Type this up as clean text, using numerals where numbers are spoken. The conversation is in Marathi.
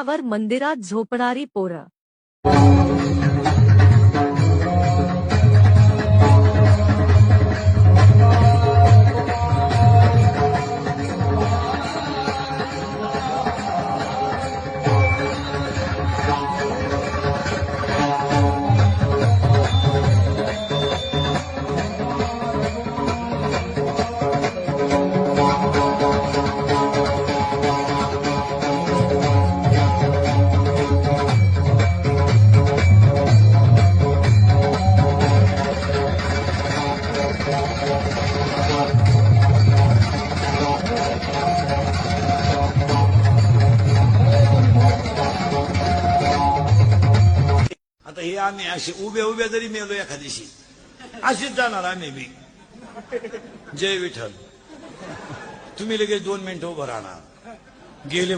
उठल्यावर मंदिरात झोपणारी पोरं. आता हे आम्ही असे उभ्या उभ्या जरी मेलो एखाद्याशी अशीच जाणार आम्ही बी. जय विठ्ठल. तुम्ही लगेच 2 मिनिटं उभं राहणार. गेले